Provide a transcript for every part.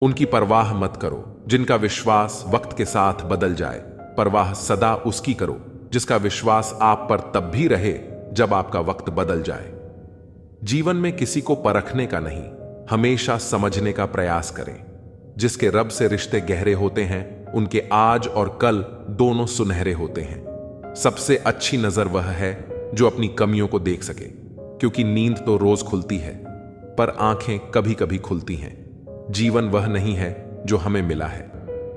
उनकी परवाह मत करो जिनका विश्वास वक्त के साथ बदल जाए। परवाह सदा उसकी करो जिसका विश्वास आप पर तब भी रहे जब आपका वक्त बदल जाए। जीवन में किसी को परखने का नहीं, हमेशा समझने का प्रयास करें। जिसके रब से रिश्ते गहरे होते हैं उनके आज और कल दोनों सुनहरे होते हैं। सबसे अच्छी नजर वह है जो अपनी कमियों को देख सके, क्योंकि नींद तो रोज खुलती है पर आंखें कभी कभी खुलती हैं। जीवन वह नहीं है जो हमें मिला है,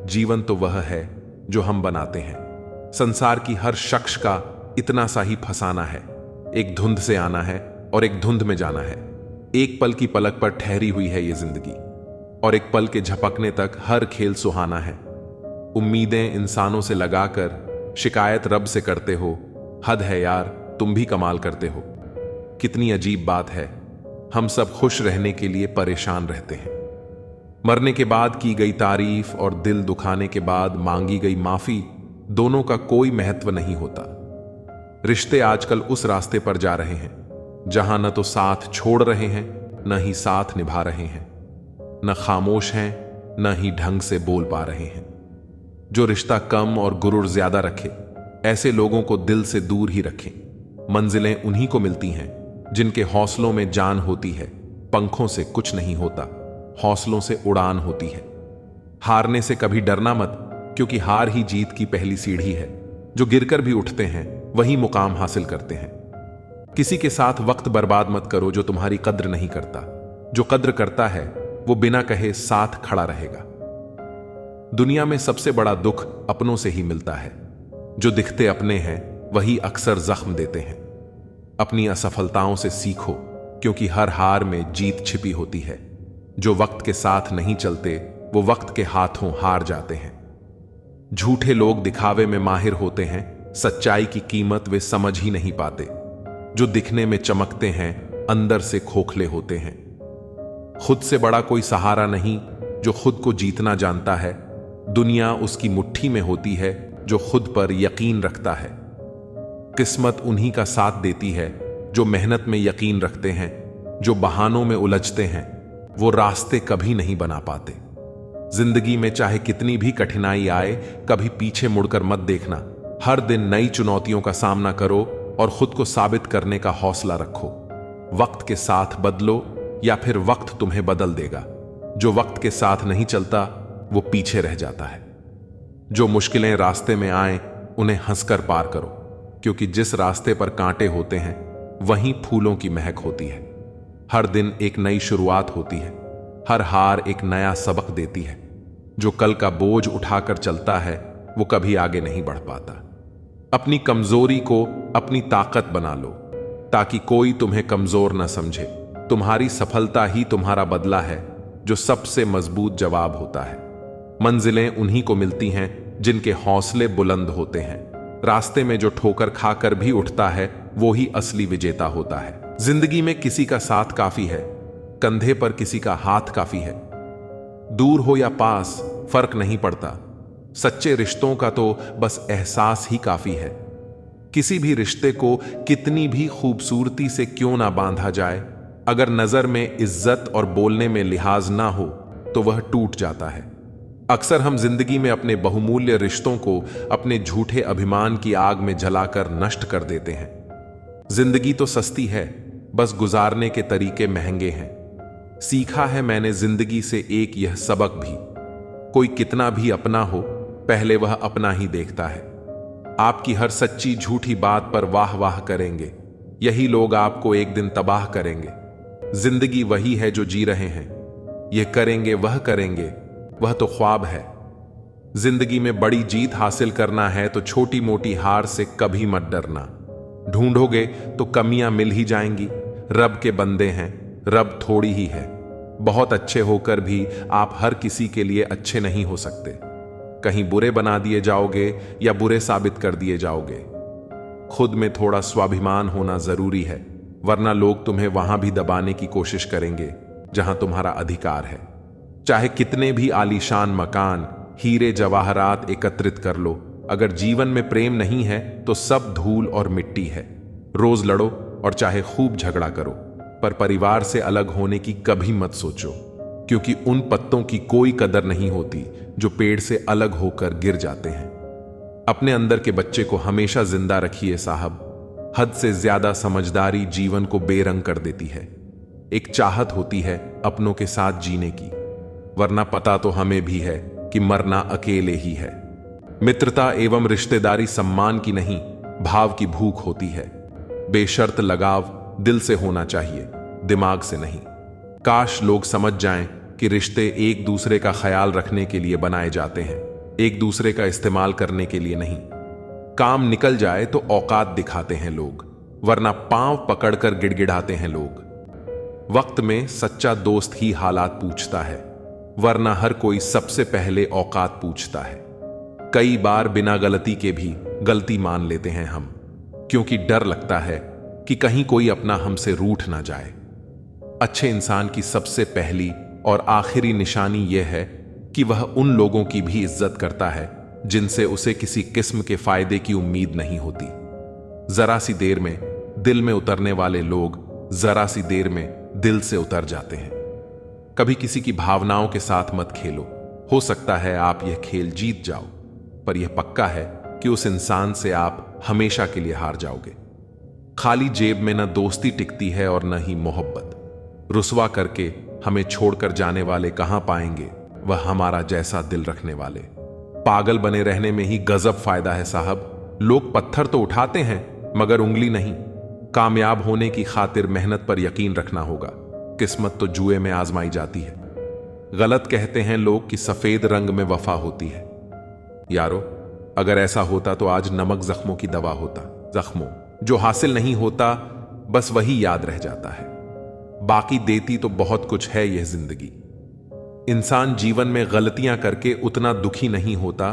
जीवन तो वह है जो हम बनाते हैं। संसार की हर शख्स का इतना सा ही फसाना है, एक धुंध से आना है और एक धुंध में जाना है। एक पल की पलक पर ठहरी हुई है ये जिंदगी, और एक पल के झपकने तक हर खेल सुहाना है। उम्मीदें इंसानों से लगाकर शिकायत रब से करते हो, हद है यार तुम भी कमाल करते हो। कितनी अजीब बात है, हम सब खुश रहने के लिए परेशान रहते हैं। मरने के बाद की गई तारीफ और दिल दुखाने के बाद मांगी गई माफी, दोनों का कोई महत्व नहीं होता। रिश्ते आजकल उस रास्ते पर जा रहे हैं जहां न तो साथ छोड़ रहे हैं न ही साथ निभा रहे हैं, न खामोश हैं न ही ढंग से बोल पा रहे हैं। जो रिश्ता कम और गुरूर ज्यादा रखे, ऐसे लोगों को दिल से दूर ही रखें। मंजिलें उन्हीं को मिलती हैं जिनके हौसलों में जान होती है। पंखों से कुछ नहीं होता, हौसलों से उड़ान होती है। हारने से कभी डरना मत, क्योंकि हार ही जीत की पहली सीढ़ी है। जो गिरकर भी उठते हैं वही मुकाम हासिल करते हैं। किसी के साथ वक्त बर्बाद मत करो जो तुम्हारी कद्र नहीं करता। जो कद्र करता है वो बिना कहे साथ खड़ा रहेगा। दुनिया में सबसे बड़ा दुख अपनों से ही मिलता है। जो दिखते अपने हैं वही अक्सर जख्म देते हैं। अपनी असफलताओं से सीखो, क्योंकि हर हार में जीत छिपी होती है। जो वक्त के साथ नहीं चलते वो वक्त के हाथों हार जाते हैं। झूठे लोग दिखावे में माहिर होते हैं, सच्चाई की कीमत वे समझ ही नहीं पाते। जो दिखने में चमकते हैं अंदर से खोखले होते हैं। खुद से बड़ा कोई सहारा नहीं जो खुद को जीतना जानता है। दुनिया उसकी मुट्ठी में होती है जो खुद पर यकीन रखता है। किस्मत उन्हीं का साथ देती है जो मेहनत में यकीन रखते हैं। जो बहानों में उलझते हैं वो रास्ते कभी नहीं बना पाते। जिंदगी में चाहे कितनी भी कठिनाई आए, कभी पीछे मुड़कर मत देखना। हर दिन नई चुनौतियों का सामना करो और खुद को साबित करने का हौसला रखो। वक्त के साथ बदलो या फिर वक्त तुम्हें बदल देगा। जो वक्त के साथ नहीं चलता वो पीछे रह जाता है। जो मुश्किलें रास्ते में आए उन्हें हंसकर पार करो, क्योंकि जिस रास्ते पर कांटे होते हैं वहीं फूलों की महक होती है। हर दिन एक नई शुरुआत होती है, हर हार एक नया सबक देती है। जो कल का बोझ उठाकर चलता है वो कभी आगे नहीं बढ़ पाता। अपनी कमजोरी को अपनी ताकत बना लो, ताकि कोई तुम्हें कमजोर न समझे। तुम्हारी सफलता ही तुम्हारा बदला है, जो सबसे मजबूत जवाब होता है। मंजिलें उन्हीं को मिलती हैं जिनके हौसले बुलंद होते हैं। रास्ते में जो ठोकर खाकर भी उठता है वो ही असली विजेता होता है। जिंदगी में किसी का साथ काफी है, कंधे पर किसी का हाथ काफी है। दूर हो या पास फर्क नहीं पड़ता, सच्चे रिश्तों का तो बस एहसास ही काफी है। किसी भी रिश्ते को कितनी भी खूबसूरती से क्यों ना बांधा जाए, अगर नजर में इज्जत और बोलने में लिहाज ना हो तो वह टूट जाता है। अक्सर हम जिंदगी में अपने बहुमूल्य रिश्तों को अपने झूठे अभिमान की आग में जलाकर नष्ट कर देते हैं। जिंदगी तो सस्ती है, बस गुजारने के तरीके महंगे हैं। सीखा है मैंने जिंदगी से एक यह सबक भी, कोई कितना भी अपना हो पहले वह अपना ही देखता है। आपकी हर सच्ची झूठी बात पर वाह वाह करेंगे, यही लोग आपको एक दिन तबाह करेंगे। जिंदगी वही है जो जी रहे हैं, ये करेंगे वह तो ख्वाब है। जिंदगी में बड़ी जीत हासिल करना है तो छोटी मोटी हार से कभी मत डरना। ढूंढोगे तो कमियां मिल ही जाएंगी। रब के बंदे हैं, रब थोड़ी ही है। बहुत अच्छे होकर भी आप हर किसी के लिए अच्छे नहीं हो सकते। कहीं बुरे बना दिए जाओगे या बुरे साबित कर दिए जाओगे। खुद में थोड़ा स्वाभिमान होना जरूरी है, वरना लोग तुम्हें वहां भी दबाने की कोशिश करेंगे जहां तुम्हारा अधिकार है। चाहे कितने भी आलीशान मकान, हीरे जवाहरात एकत्रित कर लो, अगर जीवन में प्रेम नहीं है तो सब धूल और मिट्टी है। रोज लड़ो और चाहे खूब झगड़ा करो, पर परिवार से अलग होने की कभी मत सोचो, क्योंकि उन पत्तों की कोई कदर नहीं होती जो पेड़ से अलग होकर गिर जाते हैं। अपने अंदर के बच्चे को हमेशा जिंदा रखिए साहब। हद से ज्यादा समझदारी जीवन को बेरंग कर देती है। एक चाहत होती है अपनों के साथ जीने की, वरना पता तो हमें भी है कि मरना अकेले ही है। मित्रता एवं रिश्तेदारी सम्मान की नहीं, भाव की भूख होती है। बेशर्त लगाव दिल से होना चाहिए, दिमाग से नहीं। काश लोग समझ जाएं कि रिश्ते एक दूसरे का ख्याल रखने के लिए बनाए जाते हैं, एक दूसरे का इस्तेमाल करने के लिए नहीं। काम निकल जाए तो औकात दिखाते हैं लोग, वरना पांव पकड़कर गिड़गिड़ाते हैं लोग। वक्त में सच्चा दोस्त ही हालात पूछता है, वरना हर कोई सबसे पहले औकात पूछता है। कई बार बिना गलती के भी गलती मान लेते हैं हम, क्योंकि डर लगता है कि कहीं कोई अपना हमसे रूठ ना जाए। अच्छे इंसान की सबसे पहली और आखिरी निशानी यह है कि वह उन लोगों की भी इज्जत करता है जिनसे उसे किसी किस्म के फायदे की उम्मीद नहीं होती। जरा सी देर में दिल में उतरने वाले लोग जरा सी देर में दिल से उतर जाते हैं। कभी किसी की भावनाओं के साथ मत खेलो। हो सकता है आप यह खेल जीत जाओ, पर यह पक्का है कि उस इंसान से आप हमेशा के लिए हार जाओगे। खाली जेब में न दोस्ती टिकती है और न ही मोहब्बत। रुसवा करके हमें छोड़कर जाने वाले कहां पाएंगे वह हमारा जैसा दिल रखने वाले। पागल बने रहने में ही गजब फायदा है साहब। लोग पत्थर तो उठाते हैं मगर उंगली नहीं। कामयाब होने की खातिर मेहनत पर यकीन रखना होगा। किस्मत तो जुए में आजमाई जाती है। गलत कहते हैं लोग कि सफेद रंग में वफा होती है। यारो, अगर ऐसा होता तो आज नमक जख्मों की दवा होता। जख्मों जो हासिल नहीं होता बस वही याद रह जाता है। बाकी देती तो बहुत कुछ है यह जिंदगी। इंसान जीवन में गलतियां करके उतना दुखी नहीं होता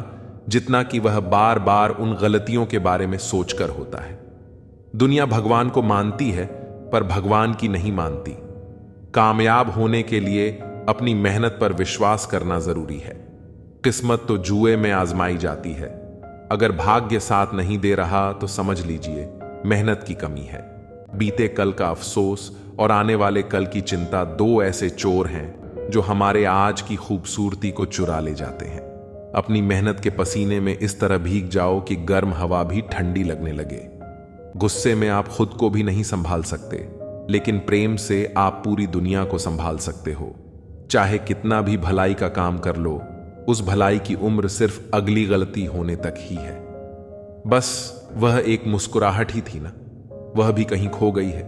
जितना कि वह बार बार उन गलतियों के बारे में सोचकर होता है। दुनिया भगवान को मानती है पर भगवान की नहीं मानती। कामयाब होने के लिए अपनी मेहनत पर विश्वास करना जरूरी है। किस्मत तो जुए में आजमाई जाती है। अगर भाग्य साथ नहीं दे रहा तो समझ लीजिए मेहनत की कमी है। बीते कल का अफसोस और आने वाले कल की चिंता दो ऐसे चोर हैं जो हमारे आज की खूबसूरती को चुरा ले जाते हैं। अपनी मेहनत के पसीने में इस तरह भीग जाओ कि गर्म हवा भी ठंडी लगने लगे। गुस्से में आप खुद को भी नहीं संभाल सकते, लेकिन प्रेम से आप पूरी दुनिया को संभाल सकते हो। चाहे कितना भी भलाई का काम कर लो, उस भलाई की उम्र सिर्फ अगली गलती होने तक ही है। बस वह एक मुस्कुराहट ही थी ना, वह भी कहीं खो गई है।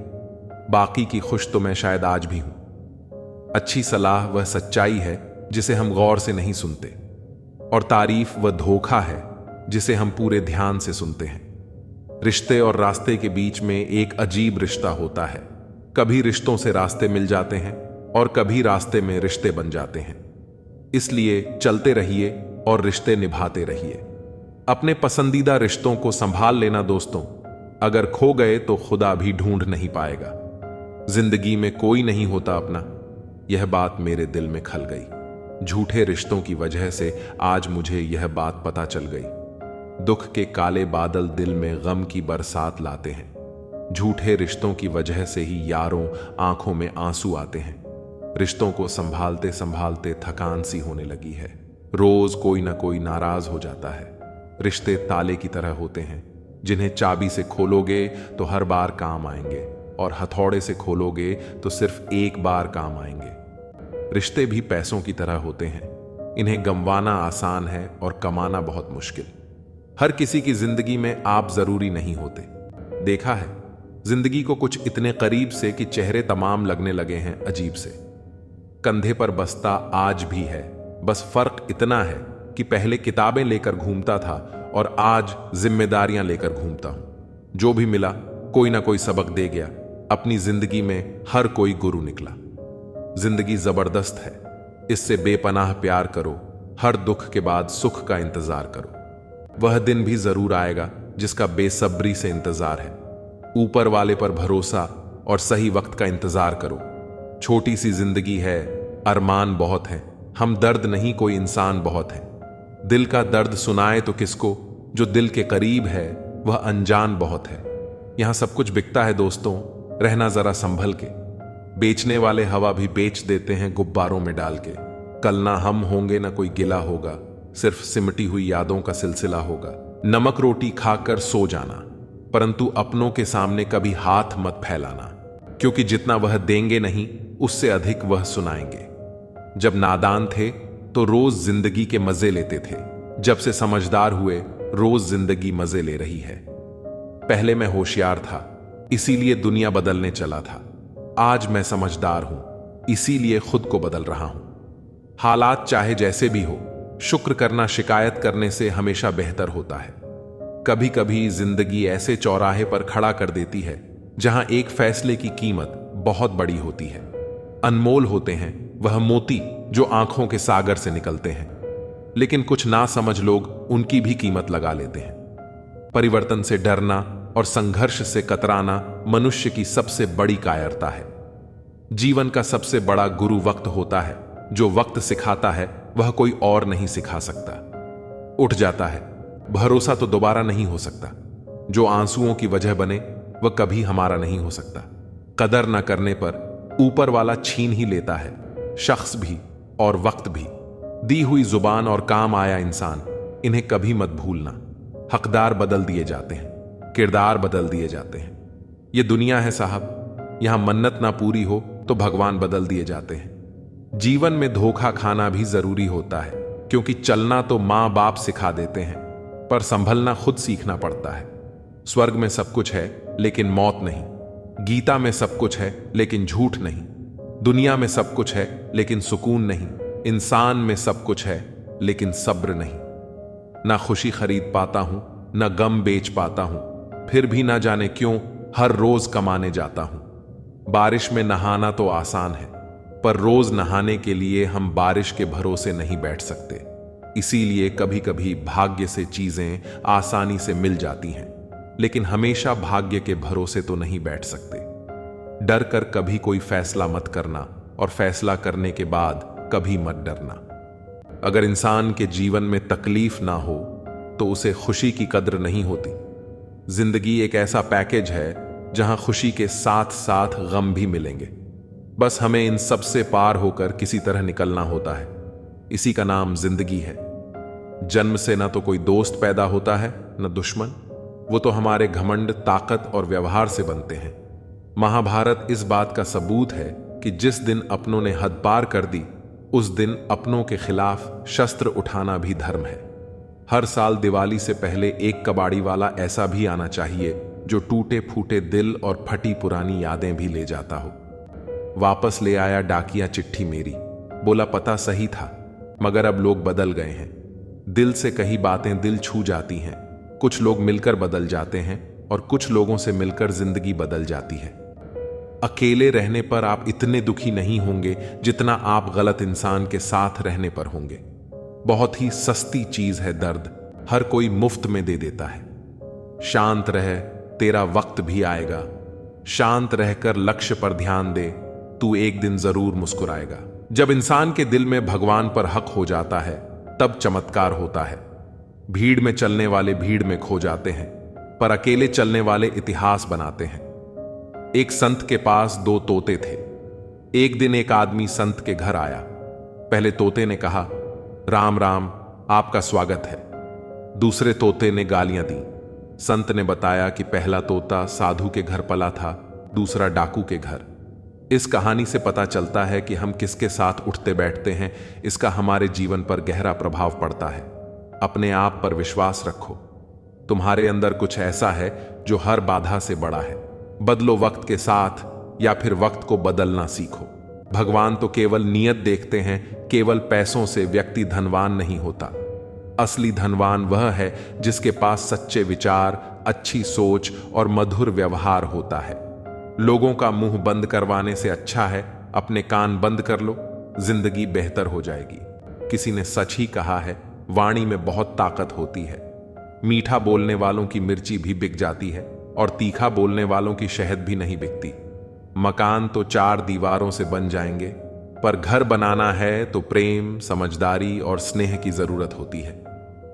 बाकी की खुश तो मैं शायद आज भी हूं। अच्छी सलाह वह सच्चाई है जिसे हम गौर से नहीं सुनते, और तारीफ वह धोखा है जिसे हम पूरे ध्यान से सुनते हैं। रिश्ते और रास्ते के बीच में एक अजीब रिश्ता होता है। कभी रिश्तों से रास्ते मिल जाते हैं और कभी रास्ते में रिश्ते बन जाते हैं। इसलिए चलते रहिए और रिश्ते निभाते रहिए। अपने पसंदीदा रिश्तों को संभाल लेना दोस्तों। अगर खो गए तो खुदा भी ढूंढ नहीं पाएगा। जिंदगी में कोई नहीं होता अपना, यह बात मेरे दिल में खल गई। झूठे रिश्तों की वजह से आज मुझे यह बात पता चल गई। दुख के काले बादल दिल में गम की बरसात लाते हैं। झूठे रिश्तों की वजह से ही यारों आंखों में आंसू आते हैं। रिश्तों को संभालते संभालते थकान सी होने लगी है। रोज कोई ना कोई नाराज हो जाता है। रिश्ते ताले की तरह होते हैं, जिन्हें चाबी से खोलोगे तो हर बार काम आएंगे, और हथौड़े से खोलोगे तो सिर्फ एक बार काम आएंगे। रिश्ते भी पैसों की तरह होते हैं। इन्हें गंवाना आसान है और कमाना बहुत मुश्किल। हर किसी की जिंदगी में आप जरूरी नहीं होते। देखा है जिंदगी को कुछ इतने करीब से कि चेहरे तमाम लगने लगे हैं अजीब से। कंधे पर बस्ता आज भी है, बस फर्क इतना है कि पहले किताबें लेकर घूमता था और आज जिम्मेदारियां लेकर घूमता हूं। जो भी मिला कोई ना कोई सबक दे गया। अपनी जिंदगी में हर कोई गुरु निकला। जिंदगी जबरदस्त है, इससे बेपनाह प्यार करो। हर दुख के बाद सुख का इंतजार करो। वह दिन भी जरूर आएगा जिसका बेसब्री से इंतजार है। ऊपर वाले पर भरोसा और सही वक्त का इंतजार करो। छोटी सी जिंदगी है, अरमान बहुत है। हम दर्द नहीं, कोई इंसान बहुत है। दिल का दर्द सुनाए तो किसको, जो दिल के करीब है वह अनजान बहुत है। यहां सब कुछ बिकता है दोस्तों, रहना जरा संभल के। बेचने वाले हवा भी बेच देते हैं गुब्बारों में डाल के। कल ना हम होंगे ना कोई गिला होगा, सिर्फ सिमटी हुई यादों का सिलसिला होगा। नमक रोटी खाकर सो जाना, परंतु अपनों के सामने कभी हाथ मत फैलाना, क्योंकि जितना वह देंगे नहीं उससे अधिक वह सुनाएंगे। जब नादान थे तो रोज जिंदगी के मजे लेते थे, जब से समझदार हुए रोज जिंदगी मजे ले रही है। पहले मैं होशियार था, इसीलिए दुनिया बदलने चला था। आज मैं समझदार हूं, इसीलिए खुद को बदल रहा हूं। हालात चाहे जैसे भी हो, शुक्र करना शिकायत करने से हमेशा बेहतर होता है। कभी कभी जिंदगी ऐसे चौराहे पर खड़ा कर देती है जहां एक फैसले की कीमत बहुत बड़ी होती है। अनमोल होते हैं वह मोती जो आंखों के सागर से निकलते हैं, लेकिन कुछ ना समझ लोग उनकी भी कीमत लगा लेते हैं। परिवर्तन से डरना और संघर्ष से कतराना मनुष्य की सबसे बड़ी कायरता है। जीवन का सबसे बड़ा गुरु वक्त होता है। जो वक्त सिखाता है वह कोई और नहीं सिखा सकता। उठ जाता है, भरोसा तो दोबारा नहीं हो सकता। जो आंसुओं की वजह बने वह कभी हमारा नहीं हो सकता। कदर न करने पर ऊपर वाला छीन ही लेता है, शख्स भी और वक्त भी। दी हुई जुबान और काम आया इंसान, इन्हें कभी मत भूलना। हकदार बदल दिए जाते हैं, किरदार बदल दिए जाते हैं। ये दुनिया है साहब, यहां मन्नत ना पूरी हो तो भगवान बदल दिए जाते हैं। जीवन में धोखा खाना भी जरूरी होता है, क्योंकि चलना तो मां बाप सिखा देते हैं, पर संभलना खुद सीखना पड़ता है। स्वर्ग में सब कुछ है लेकिन मौत नहीं, गीता में सब कुछ है लेकिन झूठ नहीं, दुनिया में सब कुछ है लेकिन सुकून नहीं, इंसान में सब कुछ है लेकिन सब्र नहीं। ना खुशी खरीद पाता हूं, ना गम बेच पाता हूं, फिर भी ना जाने क्यों हर रोज कमाने जाता हूं। बारिश में नहाना तो आसान है, पर रोज नहाने के लिए हम बारिश के भरोसे नहीं बैठ सकते। इसीलिए कभी कभी भाग्य से चीजें आसानी से मिल जाती हैं, लेकिन हमेशा भाग्य के भरोसे तो नहीं बैठ सकते। डर कर कभी कोई फैसला मत करना, और फैसला करने के बाद कभी मत डरना। अगर इंसान के जीवन में तकलीफ ना हो तो उसे खुशी की कद्र नहीं होती। जिंदगी एक ऐसा पैकेज है जहां खुशी के साथ साथ गम भी मिलेंगे। बस हमें इन सब से पार होकर किसी तरह निकलना होता है। इसी का नाम जिंदगी है। जन्म से ना तो कोई दोस्त पैदा होता है न दुश्मन, वो तो हमारे घमंड, ताकत और व्यवहार से बनते हैं। महाभारत इस बात का सबूत है कि जिस दिन अपनों ने हद पार कर दी, उस दिन अपनों के खिलाफ शस्त्र उठाना भी धर्म है। हर साल दिवाली से पहले एक कबाड़ी वाला ऐसा भी आना चाहिए जो टूटे फूटे दिल और फटी पुरानी यादें भी ले जाता हो। वापस ले आया डाकिया चिट्ठी मेरी, बोला पता सही था मगर अब लोग बदल गए हैं। दिल से कही बातें दिल छू जाती हैं। कुछ लोग मिलकर बदल जाते हैं और कुछ लोगों से मिलकर जिंदगी बदल जाती है। अकेले रहने पर आप इतने दुखी नहीं होंगे जितना आप गलत इंसान के साथ रहने पर होंगे। बहुत ही सस्ती चीज है दर्द, हर कोई मुफ्त में दे देता है। शांत रह, तेरा वक्त भी आएगा। शांत रहकर लक्ष्य पर ध्यान दे, तू एक दिन जरूर मुस्कुराएगा। जब इंसान के दिल में भगवान पर हक हो जाता है तब चमत्कार होता है। भीड़ में चलने वाले भीड़ में खो जाते हैं, पर अकेले चलने वाले इतिहास बनाते हैं। एक संत के पास 2 तोते थे। एक दिन एक आदमी संत के घर आया। पहले तोते ने कहा, राम राम, आपका स्वागत है। दूसरे तोते ने गालियां दी। संत ने बताया कि पहला तोता साधु के घर पला था, दूसरा डाकू के घर। इस कहानी से पता चलता है कि हम किसके साथ उठते बैठते हैं, इसका हमारे जीवन पर गहरा प्रभाव पड़ता है। अपने आप पर विश्वास रखो। तुम्हारे अंदर कुछ ऐसा है जो हर बाधा से बड़ा है। बदलो वक्त के साथ, या फिर वक्त को बदलना सीखो। भगवान तो केवल नियत देखते हैं, केवल पैसों से व्यक्ति धनवान नहीं होता। असली धनवान वह है जिसके पास सच्चे विचार, अच्छी सोच और मधुर व्यवहार होता है। लोगों का मुंह बंद करवाने से अच्छा है अपने कान बंद कर लो, जिंदगी बेहतर हो जाएगी। किसी ने सच ही कहा है, वाणी में बहुत ताकत होती है। मीठा बोलने वालों की मिर्ची भी बिक जाती है और तीखा बोलने वालों की शहद भी नहीं बिकती। मकान तो 4 दीवारों से बन जाएंगे, पर घर बनाना है तो प्रेम, समझदारी और स्नेह की जरूरत होती है।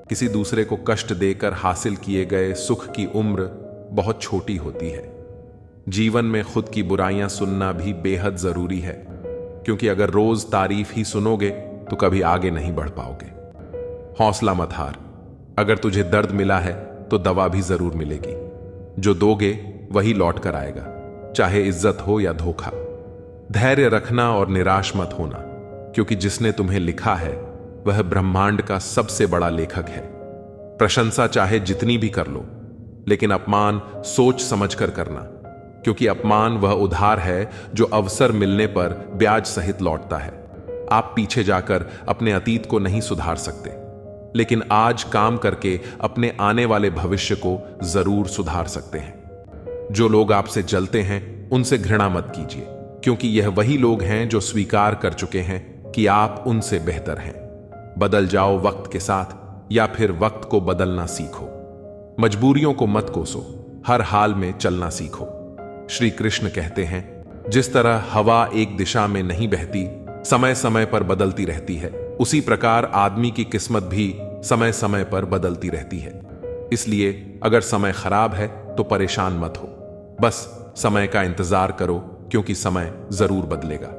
किसी दूसरे को कष्ट देकर हासिल किए गए सुख की उम्र बहुत छोटी होती है। जीवन में खुद की बुराइयां सुनना भी बेहद जरूरी है, क्योंकि अगर रोज तारीफ ही सुनोगे तो कभी आगे नहीं बढ़ पाओगे। हौसला मत हार। अगर तुझे दर्द मिला है तो दवा भी जरूर मिलेगी। जो दोगे वही लौट कर आएगा, चाहे इज्जत हो या धोखा। धैर्य रखना और निराश मत होना, क्योंकि जिसने तुम्हें लिखा है वह ब्रह्मांड का सबसे बड़ा लेखक है। प्रशंसा चाहे जितनी भी कर लो, लेकिन अपमान सोच समझकर करना, क्योंकि अपमान वह उधार है जो अवसर मिलने पर ब्याज सहित लौटता है। आप पीछे जाकर अपने अतीत को नहीं सुधार सकते, लेकिन आज काम करके अपने आने वाले भविष्य को जरूर सुधार सकते हैं। जो लोग आपसे जलते हैं उनसे घृणा मत कीजिए, क्योंकि यह वही लोग हैं जो स्वीकार कर चुके हैं कि आप उनसे बेहतर हैं। बदल जाओ वक्त के साथ, या फिर वक्त को बदलना सीखो। मजबूरियों को मत कोसो, हर हाल में चलना सीखो। श्री कृष्ण कहते हैं, जिस तरह हवा एक दिशा में नहीं बहती, समय समय पर बदलती रहती है, उसी प्रकार आदमी की किस्मत भी समय समय पर बदलती रहती है। इसलिए अगर समय खराब है तो परेशान मत हो, बस समय का इंतजार करो, क्योंकि समय जरूर बदलेगा।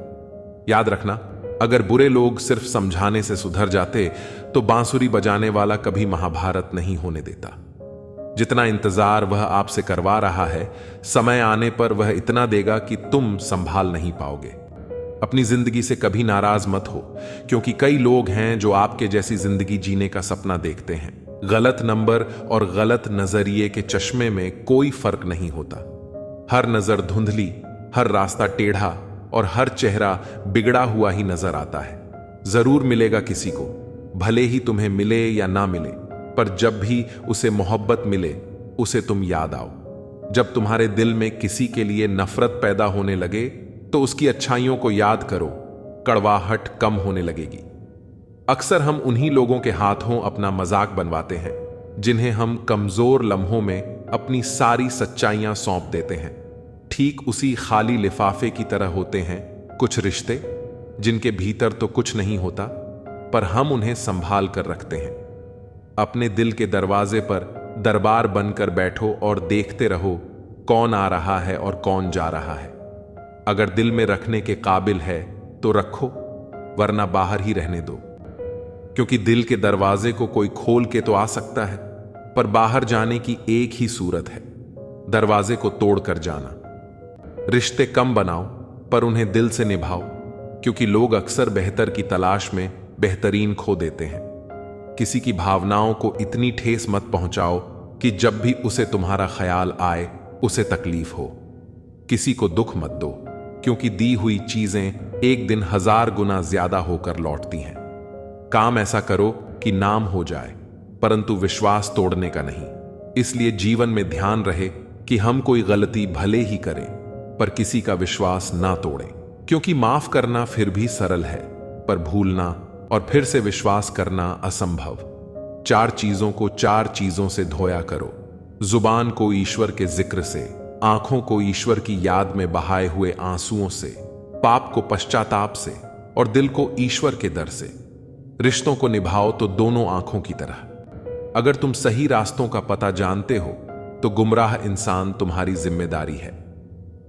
याद रखना, अगर बुरे लोग सिर्फ समझाने से सुधर जाते तो बांसुरी बजाने वाला कभी महाभारत नहीं होने देता। जितना इंतजार वह आपसे करवा रहा है, समय आने पर वह इतना देगा कि तुम संभाल नहीं पाओगे। अपनी जिंदगी से कभी नाराज मत हो, क्योंकि कई लोग हैं जो आपके जैसी जिंदगी जीने का सपना देखते हैं। गलत नंबर और गलत नजरिए के चश्मे में कोई फर्क नहीं होता। हर नजर धुंधली, हर रास्ता टेढ़ा और हर चेहरा बिगड़ा हुआ ही नजर आता है। जरूर मिलेगा किसी को, भले ही तुम्हें मिले या ना मिले, पर जब भी उसे मोहब्बत मिले उसे तुम याद आओ। जब तुम्हारे दिल में किसी के लिए नफरत पैदा होने लगे तो उसकी अच्छाइयों को याद करो, कड़वाहट कम होने लगेगी। अक्सर हम उन्हीं लोगों के हाथों अपना मजाक बनवाते हैं जिन्हें हम कमजोर लम्हों में अपनी सारी सच्चाइयां सौंप देते हैं। ठीक उसी खाली लिफाफे की तरह होते हैं कुछ रिश्ते, जिनके भीतर तो कुछ नहीं होता, पर हम उन्हें संभाल कर रखते हैं। अपने दिल के दरवाजे पर दरबार बनकर बैठो और देखते रहो कौन आ रहा है और कौन जा रहा है। अगर दिल में रखने के काबिल है तो रखो, वरना बाहर ही रहने दो, क्योंकि दिल के दरवाजे को कोई खोल के तो आ सकता है, पर बाहर जाने की एक ही सूरत है, दरवाजे को तोड़कर जाना। रिश्ते कम बनाओ, पर उन्हें दिल से निभाओ, क्योंकि लोग अक्सर बेहतर की तलाश में बेहतरीन खो देते हैं। किसी की भावनाओं को इतनी ठेस मत पहुंचाओ कि जब भी उसे तुम्हारा ख्याल आए उसे तकलीफ हो। किसी को दुख मत दो, क्योंकि दी हुई चीजें एक दिन 1000 गुना ज्यादा होकर लौटती हैं। काम ऐसा करो कि नाम हो जाए, परंतु विश्वास तोड़ने का नहीं। इसलिए जीवन में ध्यान रहे कि हम कोई गलती भले ही करें, पर किसी का विश्वास ना तोड़ें, क्योंकि माफ करना फिर भी सरल है, पर भूलना और फिर से विश्वास करना असंभव। 4 चीजों को 4 चीजों से धोया करो। जुबान को ईश्वर के जिक्र से, आंखों को ईश्वर की याद में बहाए हुए आंसुओं से, पाप को पश्चाताप से और दिल को ईश्वर के दर से। रिश्तों को निभाओ तो दोनों आंखों की तरह। अगर तुम सही रास्तों का पता जानते हो तो गुमराह इंसान तुम्हारी जिम्मेदारी है।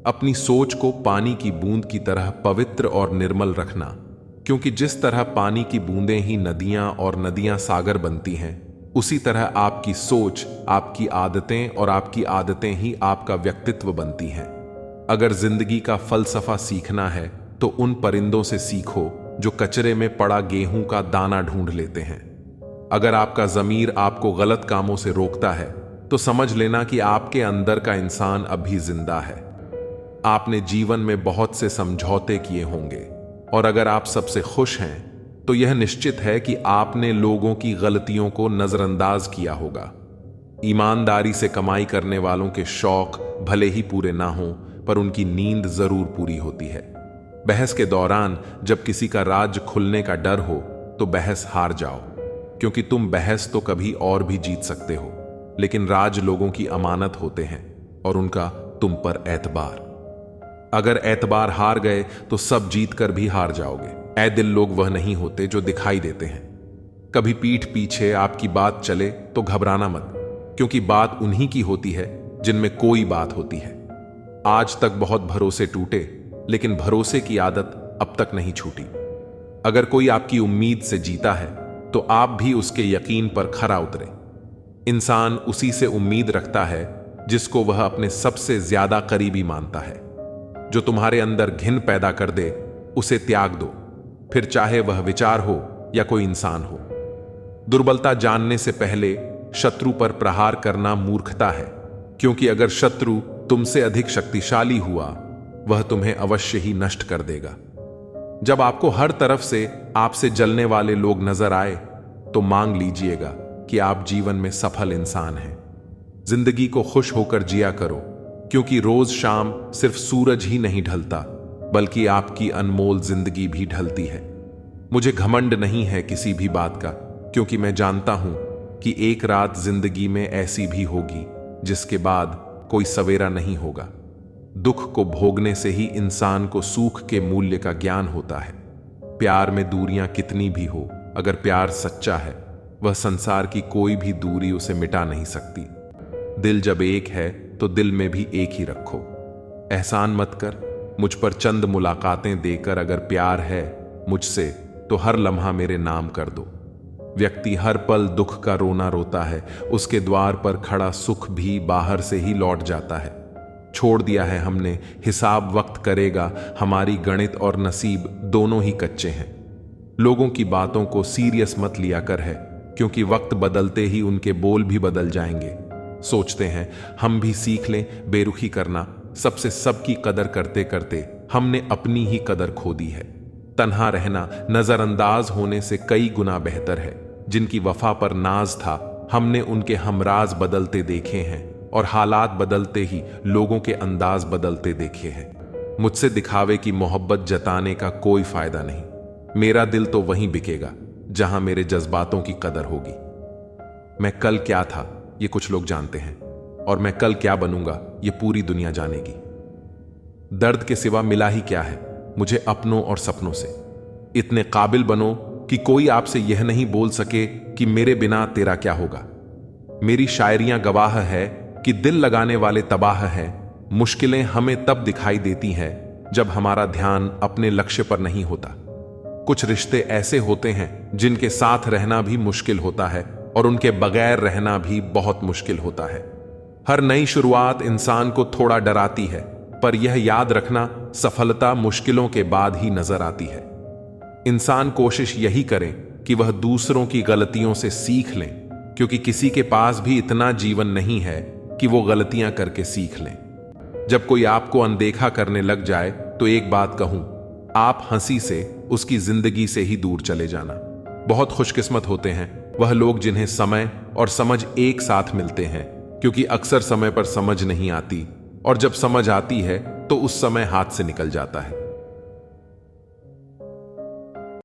अपनी सोच को पानी की बूंद की तरह पवित्र और निर्मल रखना, क्योंकि जिस तरह पानी की बूंदें ही नदियां और नदियां सागर बनती हैं, उसी तरह आपकी सोच, आपकी आदतें और आपकी आदतें ही आपका व्यक्तित्व बनती हैं। अगर जिंदगी का फलसफा सीखना है तो उन परिंदों से सीखो जो कचरे में पड़ा गेहूं का दाना ढूंढ लेते हैं। अगर आपका ज़मीर आपको गलत कामों से रोकता है तो समझ लेना कि आपके अंदर का इंसान अभी जिंदा है। आपने जीवन में बहुत से समझौते किए होंगे, और अगर आप सबसे खुश हैं तो यह निश्चित है कि आपने लोगों की गलतियों को नजरअंदाज किया होगा। ईमानदारी से कमाई करने वालों के शौक भले ही पूरे ना हों, पर उनकी नींद जरूर पूरी होती है। बहस के दौरान जब किसी का राज खुलने का डर हो तो बहस हार जाओ, क्योंकि तुम बहस तो कभी और भी जीत सकते हो, लेकिन राज लोगों की अमानत होते हैं और उनका तुम पर एतबार। अगर एतबार हार गए तो सब जीत कर भी हार जाओगे। ऐ दिल लोग वह नहीं होते जो दिखाई देते हैं। कभी पीठ पीछे आपकी बात चले तो घबराना मत, क्योंकि बात उन्हीं की होती है जिनमें कोई बात होती है। आज तक बहुत भरोसे टूटे, लेकिन भरोसे की आदत अब तक नहीं छूटी। अगर कोई आपकी उम्मीद से जीता है तो आप भी उसके यकीन पर खरा उतरे। इंसान उसी से उम्मीद रखता है जिसको वह अपने सबसे ज्यादा करीबी मानता है। जो तुम्हारे अंदर घिन पैदा कर दे उसे त्याग दो, फिर चाहे वह विचार हो या कोई इंसान हो। दुर्बलता जानने से पहले शत्रु पर प्रहार करना मूर्खता है, क्योंकि अगर शत्रु तुमसे अधिक शक्तिशाली हुआ वह तुम्हें अवश्य ही नष्ट कर देगा। जब आपको हर तरफ से आपसे जलने वाले लोग नजर आए तो मांग लीजिएगा कि आप जीवन में सफल इंसान हैं। जिंदगी को खुश होकर जिया करो, क्योंकि रोज शाम सिर्फ सूरज ही नहीं ढलता बल्कि आपकी अनमोल जिंदगी भी ढलती है। मुझे घमंड नहीं है किसी भी बात का, क्योंकि मैं जानता हूं कि एक रात जिंदगी में ऐसी भी होगी जिसके बाद कोई सवेरा नहीं होगा। दुख को भोगने से ही इंसान को सुख के मूल्य का ज्ञान होता है। प्यार में दूरियां कितनी भी हो, अगर प्यार सच्चा है वह संसार की कोई भी दूरी उसे मिटा नहीं सकती। दिल जब एक है तो दिल में भी एक ही रखो। एहसान मत कर मुझ पर चंद मुलाकातें देकर, अगर प्यार है मुझसे तो हर लम्हा मेरे नाम कर दो। व्यक्ति हर पल दुख का रोना रोता है, उसके द्वार पर खड़ा सुख भी बाहर से ही लौट जाता है। छोड़ दिया है हमने हिसाब वक्त करेगा, हमारी गणित और नसीब दोनों ही कच्चे हैं। लोगों की बातों को सीरियस मत लिया कर है, क्योंकि वक्त बदलते ही उनके बोल भी बदल जाएंगे। सोचते हैं हम भी सीख लें बेरुखी करना, सबसे सबकी कदर करते करते हमने अपनी ही कदर खो दी है। तन्हा रहना नजरअंदाज होने से कई गुना बेहतर है। जिनकी वफा पर नाज था हमने उनके हमराज बदलते देखे हैं, और हालात बदलते ही लोगों के अंदाज बदलते देखे हैं। मुझसे दिखावे की मोहब्बत जताने का कोई फायदा नहीं। मेरा दिल तो वहीं बिकेगा जहां मेरे जज्बातों की कदर होगी। मैं कल क्या था ये कुछ लोग जानते हैं, और मैं कल क्या बनूंगा ये पूरी दुनिया जानेगी। दर्द के सिवा मिला ही क्या है मुझे अपनों और सपनों से। इतने काबिल बनो कि कोई आपसे यह नहीं बोल सके कि मेरे बिना तेरा क्या होगा। मेरी शायरियां गवाह है कि दिल लगाने वाले तबाह हैं। मुश्किलें हमें तब दिखाई देती हैं जब हमारा ध्यान अपने लक्ष्य पर नहीं होता। कुछ रिश्ते ऐसे होते हैं जिनके साथ रहना भी मुश्किल होता है, और उनके बगैर रहना भी बहुत मुश्किल होता है। हर नई शुरुआत इंसान को थोड़ा डराती है, पर यह याद रखना सफलता मुश्किलों के बाद ही नजर आती है। इंसान कोशिश यही करें कि वह दूसरों की गलतियों से सीख लें, क्योंकि किसी के पास भी इतना जीवन नहीं है कि वो गलतियां करके सीख लें। जब कोई आपको अनदेखा करने लग जाए तो एक बात कहूं, आप हंसी से उसकी जिंदगी से ही दूर चले जाना। बहुत खुशकिस्मत होते हैं वह लोग जिन्हें समय और समझ एक साथ मिलते हैं, क्योंकि अक्सर समय पर समझ नहीं आती, और जब समझ आती है तो उस समय हाथ से निकल जाता है।